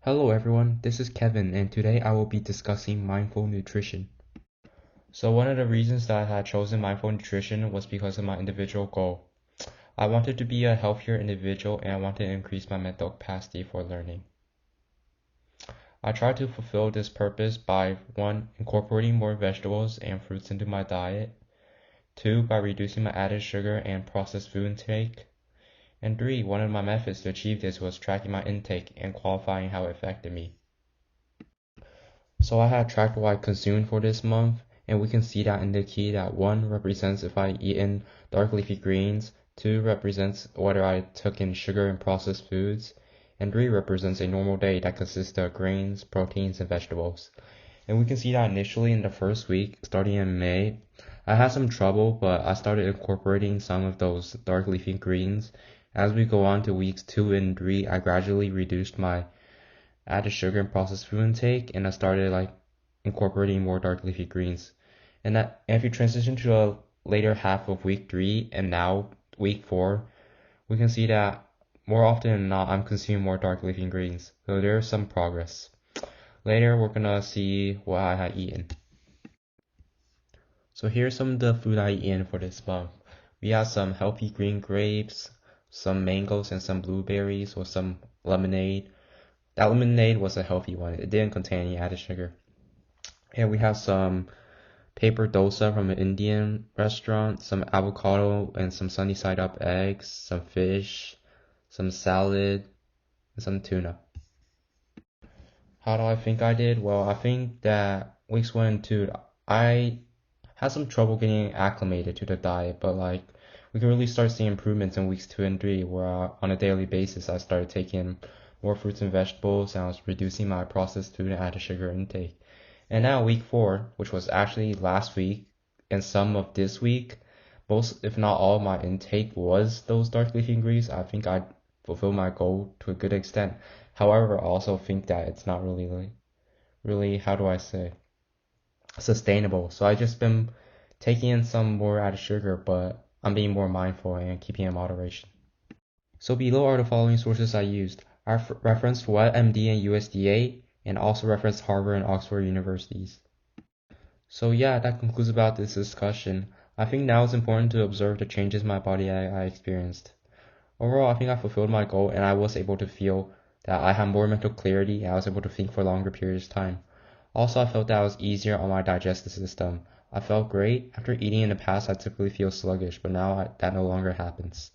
Hello everyone, this is Kevin and today I will be discussing mindful nutrition. So one of the reasons that I had chosen mindful nutrition was because of my individual goal. I wanted to be a healthier individual and I wanted to increase my mental capacity for learning. I tried to fulfill this purpose by 1. Incorporating more vegetables and fruits into my diet, 2. By reducing my added sugar and processed food intake, and 3. One of my methods to achieve this was tracking my intake and qualifying how it affected me. So I had tracked what I consumed for this month, and we can see that in the key that 1 represents if I eaten dark leafy greens, 2 represents whether I took in sugar and processed foods, and 3 represents a normal day that consists of grains, proteins, and vegetables. And we can see that initially in the first week, starting in May, I had some trouble, but I started incorporating some of those dark leafy greens. As we go on to weeks 2 and 3, I gradually reduced my added sugar and processed food intake, and I started incorporating more dark leafy greens. And that if you transition to a later half of week 3 and now week 4, we can see that more often than not I'm consuming more dark leafy greens. So there's some progress. Later we're gonna see what I had eaten. So here's some of the food I eaten for this month. We have some healthy green grapes, some mangoes and some blueberries with some lemonade. That lemonade was a healthy one. It didn't contain any added sugar. And we have some paper dosa from an Indian restaurant, some avocado and some sunny side up eggs, some fish, some salad, and some tuna. How do I think I did? Well, I think that weeks 1 and 2, I had some trouble getting acclimated to the diet, but we can really start seeing improvements in weeks 2 and 3, where on a daily basis I started taking more fruits and vegetables, and I was reducing my processed food and added sugar intake. And now week 4, which was actually last week and some of this week, most if not all of my intake was those dark leafy greens. I think I fulfilled my goal to a good extent. However, I also think that it's not really, how do I say, sustainable. So I just been taking in some more added sugar, but I'm being more mindful and keeping in moderation. So below are the following sources I used. I referenced WebMD and USDA, and also referenced Harvard and Oxford universities. So yeah, that concludes about this discussion. I think now it's important to observe the changes in my body I experienced. Overall, I think I fulfilled my goal and I was able to feel that I had more mental clarity and I was able to think for longer periods of time. Also, I felt that I was easier on my digestive system. I felt great. After eating in the past, I typically feel sluggish, but now that no longer happens.